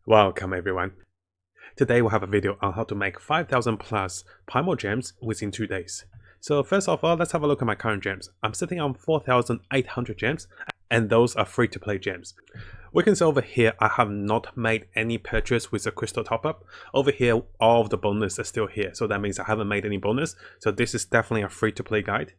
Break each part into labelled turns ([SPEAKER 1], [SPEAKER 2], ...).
[SPEAKER 1] Welcome everyone. Today we'll have a video on how to make 5,000 plus Primogems within 2 days. So first of all, let's have a look at my current gems. I'm sitting on 4,800 gems and those are free to play gems. We can see over here I have not made any purchase with a crystal top up. Over here all of the bonus are still here, so that means I haven't made any bonus. So this is definitely a free to play guide.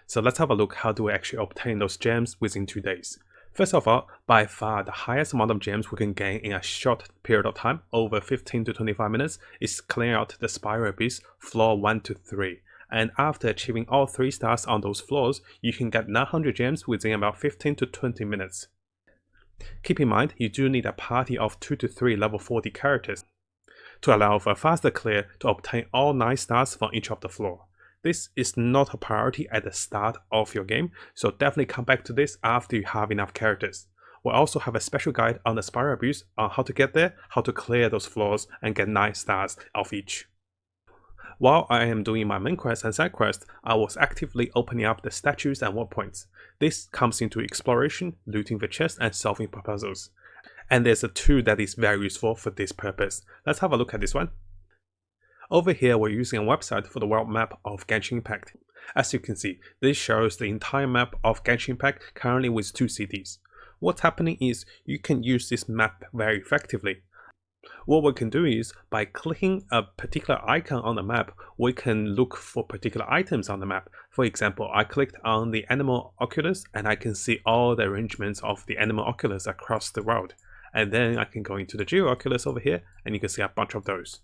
[SPEAKER 1] So let's have a look how do we actually obtain those gems within 2 days. First of all, by far the highest amount of gems we can gain in a short period of time, over 15 to 25 minutes, is clearing out the Spiral Beast floor 1 to 3. And after achieving all 3 stars on those floors, you can get 900 gems within about 15 to 20 minutes. Keep in mind, you do need a party of 2 to 3 level 40 characters to allow for a faster clear to obtain all 9 stars from each of the floor. This is not a priority at the start of your game, so definitely come back to this after you have enough characters. We'll also have a special guide on the Spiral Beast on how to get there, how to clear those floors and get 9 stars of each. While I am doing my main quest and side quest, I was actively opening up the statues and world points. This comes into exploration, looting the chest and solving puzzles. And there's a tool that is very useful for this purpose. Let's have a look at this one. Over here, we're using a website for the world map of GENSHIN IMPACT. As you can see, this shows the entire map of GENSHIN IMPACT currently with 2 cities. What's happening is you can use this map very effectively. What we can do is, by clicking a particular icon on the map, we can look for particular items on the map. For example, I clicked on the animal oculus and I can see all the arrangements of the animal oculus across the world. And then I can go into the geo oculus over here and you can see a bunch of those.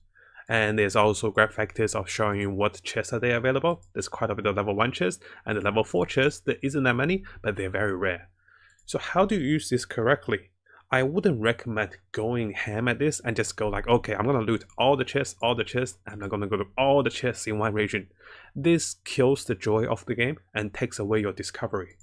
[SPEAKER 1] And there's also grab factors of showing you what chests are there available. There's quite a bit of level 1 chests and the level 4 chests. There isn't that many, but they're very rare. So how do you use this correctly? I wouldn't recommend going ham at this and just go like, okay, I'm gonna loot all the chests, and I'm gonna go to all the chests in one region. This kills the joy of the game and takes away your discovery.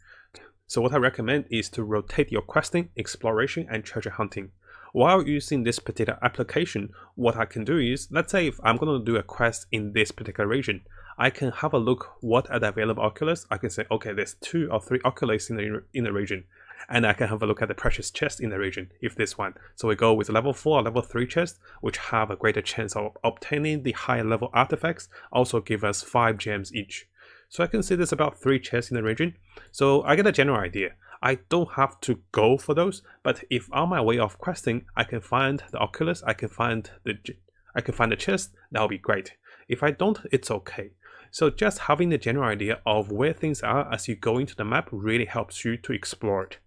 [SPEAKER 1] So what I recommend is to rotate your questing, exploration, and treasure hunting. While using this particular application, what I can do is, let's say if I'm going to do a quest in this particular region, I can have a look what are the available oculus. I can say, okay, there's 2 or 3 oculus in the region. And I can have a look at the precious chest in the region, if this one. So we go with level 4 or level 3 chests, which have a greater chance of obtaining the higher level artifacts, also give us 5 gems each. So I can see there's about 3 chests in the region. So I get a general idea. I don't have to go for those, but if on my way of questing, I can find the oculus, I can find the chest, that'll be great. If I don't, it's okay. So just having the general idea of where things are as you go into the map really helps you to explore it.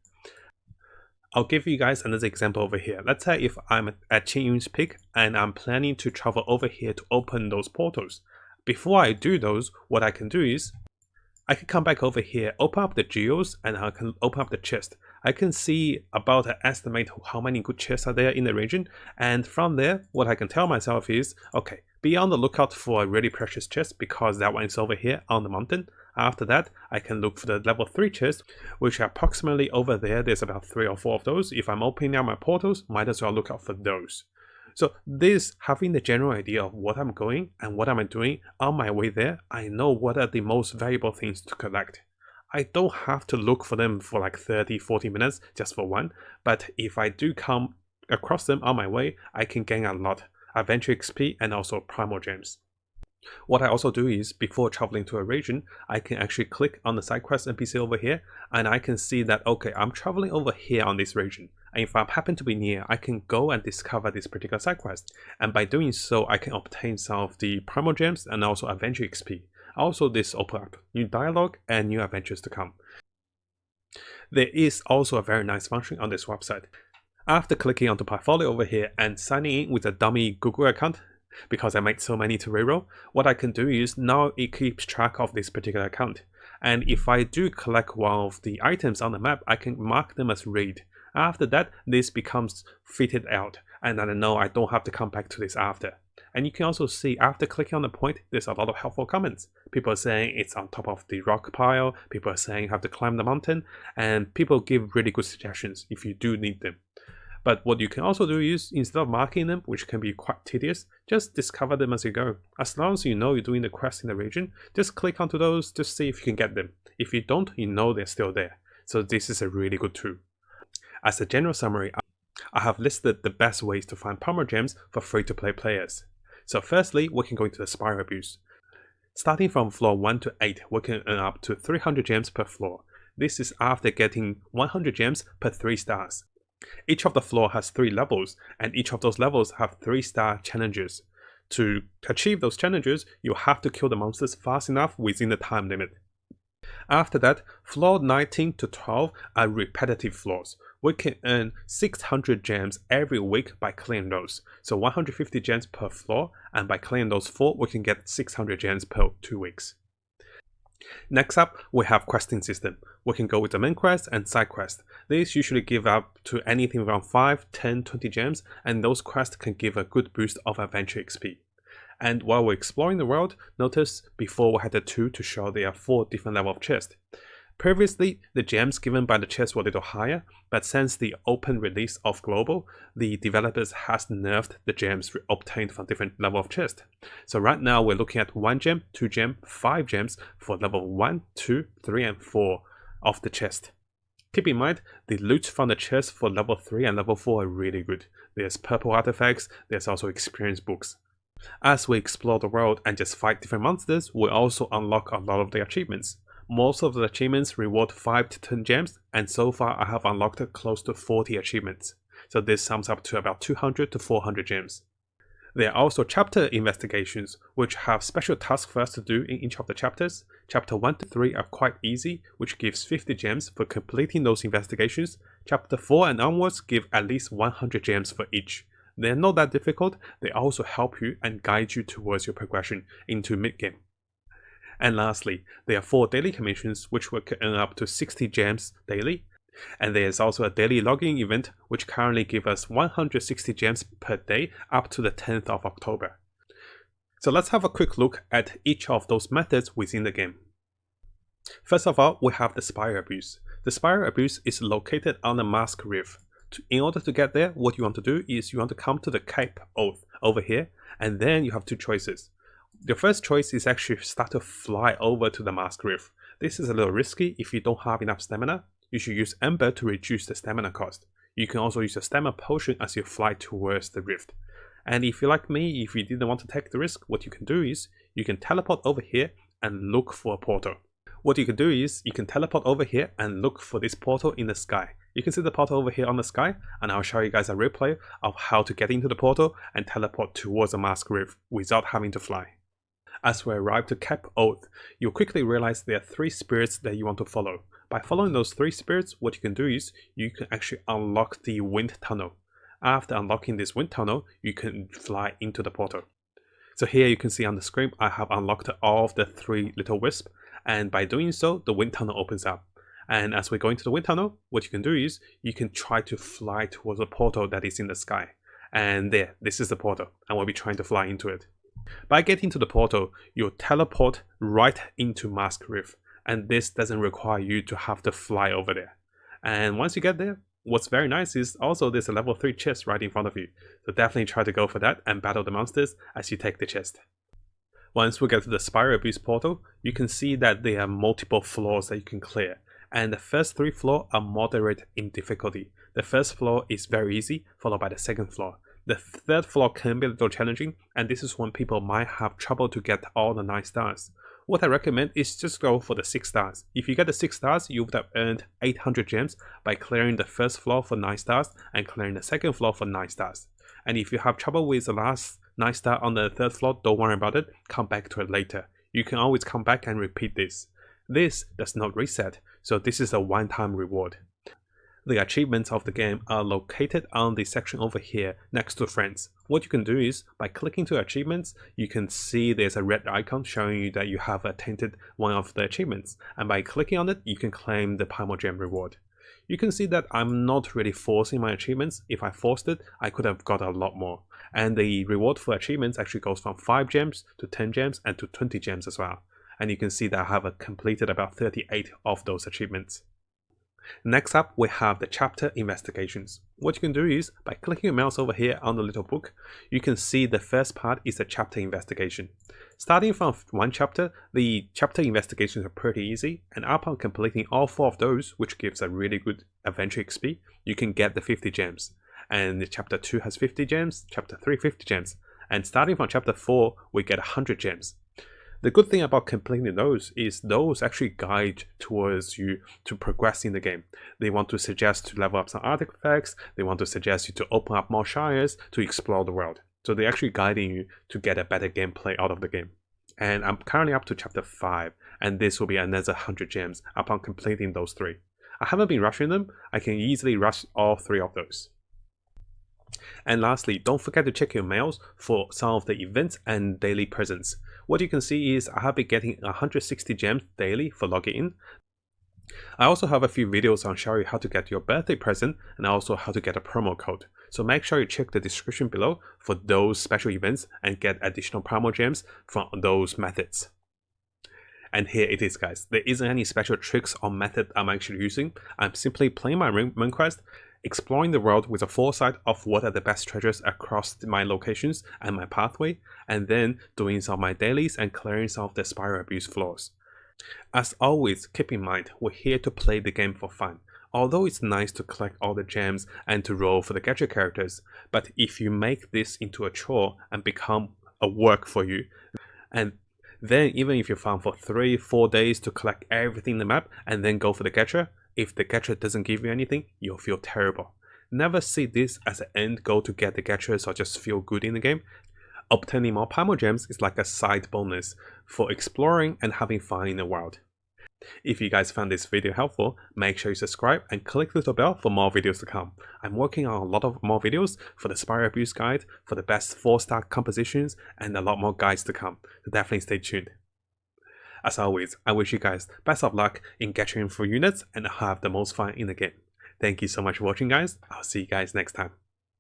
[SPEAKER 1] I'll give you guys another example over here. Let's say if I'm at Qingyun's Peak and I'm planning to travel over here to open those portals. Before I do those, what I can do is I can come back over here, open up the geos, and I can open up the chest. I can see about an estimate how many good chests are there in the region, and from there, what I can tell myself is, okay, be on the lookout for a really precious chest because that one is over here on the mountain. After that, I can look for the level 3 chests, which are approximately over there. There's about 3 or 4 of those. If I'm opening up my portals, might as well look out for those. So this, having the general idea of what I'm going and what I'm doing on my way there, I know what are the most valuable things to collect. I don't have to look for them for like 30-40 minutes just for one, but if I do come across them on my way, I can gain a lot, adventure XP and also Primogems. What I also do is, before traveling to a region, I can actually click on the side quest NPC over here and I can see that, okay, I'm traveling over here on this region. And if I happen to be near, I can go and discover this particular side quest. And by doing so, I can obtain some of the Primogems and also adventure XP. Also, this opens up new dialogue and new adventures to come. There is also a very nice function on this website. After clicking onto portfolio over here and signing in with a dummy Google account, because I made so many to reroll, what I can do is now it keeps track of this particular account. And if I do collect one of the items on the map, I can mark them as raid. After that, this becomes fitted out, and I know I don't have to come back to this after. And you can also see after clicking on the point, there's a lot of helpful comments. People are saying it's on top of the rock pile, people are saying you have to climb the mountain, and people give really good suggestions if you do need them. But what you can also do is, instead of marking them, which can be quite tedious, just discover them as you go. As long as you know you're doing the quest in the region, just click onto those to see if you can get them. If you don't, you know they're still there. So this is a really good tool. As a general summary, I have listed the best ways to find Primogems for free-to-play players. So firstly, we can go into the Sprial abuse. Starting from floor 1 to 8, we can earn up to 300 gems per floor. This is after getting 100 gems per 3 stars. Each of the floor has 3 levels, and each of those levels have 3-star challenges. To achieve those challenges, you have to kill the monsters fast enough within the time limit. After that, floor 19 to 12 are repetitive floors. We can earn 600 gems every week by clearing those. So 150 gems per floor, and by clearing those 4, we can get 600 gems per 2 weeks. Next up, we have questing system. We can go with the main quest and side quest. These usually give up to anything around 5, 10, 20 gems, and those quests can give a good boost of adventure XP. And while we're exploring the world, notice before we had the 2 to show there are 4 different levels of chests. Previously, the gems given by the chests were a little higher, but since the open release of Global, the developers has nerfed the gems obtained from different levels of chests. So right now we're looking at 1 gem, 2 gem, 5 gems for level 1, 2, 3 and 4 of the chest. Keep in mind, the loot from the chest for level 3 and level 4 are really good. There's purple artifacts, there's also experience books. As we explore the world and just fight different monsters, we also unlock a lot of the achievements. Most of the achievements reward 5 to 10 gems, and so far I have unlocked close to 40 achievements. So this sums up to about 200 to 400 gems. There are also chapter investigations, which have special tasks for us to do in each of the chapters. Chapter 1 to 3 are quite easy, which gives 50 gems for completing those investigations. Chapter 4 and onwards give at least 100 gems for each. They're not that difficult, they also help you and guide you towards your progression into mid-game. And lastly, there are 4 daily commissions which will earn up to 60 gems daily. And there is also a daily logging event which currently gives us 160 gems per day up to the 10th of October. So let's have a quick look at each of those methods within the game. First of all, we have the Sprial abuse. The Sprial abuse is located on the Mask Reef. In order to get there, what you want to do is you want to come to the Cape Oath over here, and then you have 2 choices. The first choice is actually start to fly over to the Mask Reef. This is a little risky if you don't have enough stamina. You should use Ember to reduce the stamina cost. You can also use a stamina potion as you fly towards the rift. And if you're like me, if you didn't want to take the risk, what you can do is you can teleport over here and look for a portal. What you can do is you can teleport over here and look for this portal in the sky. You can see the portal over here on the sky, and I'll show you guys a replay of how to get into the portal and teleport towards the Mask Reef without having to fly. As we arrive to Cape Oath, you'll quickly realize there are 3 spirits that you want to follow. By following those 3 spirits, what you can do is you can actually unlock the wind tunnel. After unlocking this wind tunnel, you can fly into the portal. So here you can see on the screen, I have unlocked all of the 3 little wisps, and by doing so, the wind tunnel opens up. And as we go into the wind tunnel, what you can do is you can try to fly towards a portal that is in the sky. And there, this is the portal, and we'll be trying to fly into it. By getting to the portal, you'll teleport right into Mask Reef, and this doesn't require you to have to fly over there. And once you get there, what's very nice is also there's a level 3 chest right in front of you. So definitely try to go for that and battle the monsters as you take the chest. Once we get to the Sprial abuse portal, you can see that there are multiple floors that you can clear. And the first 3 floors are moderate in difficulty. The first floor is very easy, followed by the second floor. The third floor can be a little challenging, and this is when people might have trouble to get all the 9 stars. What I recommend is just go for the 6 stars. If you get the 6 stars, you would have earned 800 gems by clearing the first floor for 9 stars and clearing the second floor for 9 stars. And if you have trouble with the last 9 star on the third floor, don't worry about it, come back to it later. You can always come back and repeat this. This does not reset, so this is a one-time reward. The achievements of the game are located on the section over here next to friends. What you can do is, by clicking to achievements, you can see there's a red icon showing you that you have attained one of the achievements. And by clicking on it, you can claim the Primogem reward. You can see that I'm not really forcing my achievements. If I forced it, I could have got a lot more. And the reward for achievements actually goes from 5 gems to 10 gems and to 20 gems as well. And you can see that I have completed about 38 of those achievements. Next up, we have the chapter investigations. What you can do is, by clicking your mouse over here on the little book, you can see the first part is the chapter investigation. Starting from 1 chapter, the chapter investigations are pretty easy, and upon completing all 4 of those, which gives a really good adventure XP, you can get the 50 gems. and chapter 2 has 50 gems, chapter 3 50 gems, and starting from chapter 4 we get 100 gems. The good thing about completing those is those actually guide towards you to progress in the game. They want to suggest to level up some artifacts, they want to suggest you to open up more shires, to explore the world. So they're actually guiding you to get a better gameplay out of the game. And I'm currently up to chapter 5, and this will be another 100 gems upon completing those 3. I haven't been rushing them, I can easily rush all 3 of those. And lastly, don't forget to check your mails for some of the events and daily presents. What you can see is I have been getting 160 gems daily for logging in. I also have a few videos on showing you how to get your birthday present and also how to get a promo code. So make sure you check the description below for those special events and get additional Primogems from those methods. And here it is, guys. There isn't any special tricks or method I'm actually using. I'm simply playing my main quest, exploring the world with a foresight of what are the best treasures across my locations and my pathway, and then doing some of my dailies and clearing some of the Sprial abuse flaws. As always, keep in mind, we're here to play the game for fun. Although it's nice to collect all the gems and to roll for the gacha characters, but if you make this into a chore and become a work for you, and then even if you farm for 3-4 days to collect everything in the map and then go for the gacha, if the gacha doesn't give you anything, you'll feel terrible. Never see this as an end goal to get the gachas or just feel good in the game. Obtaining more Primogems is like a side bonus for exploring and having fun in the world. If you guys found this video helpful, make sure you subscribe and click the little bell for more videos to come. I'm working on a lot of more videos for the Sprial abuse guide, for the best 4-star compositions, and a lot more guides to come, so definitely stay tuned. As always, I wish you guys best of luck in getting for units and have the most fun in the game. Thank you so much for watching, guys. I'll see you guys next time.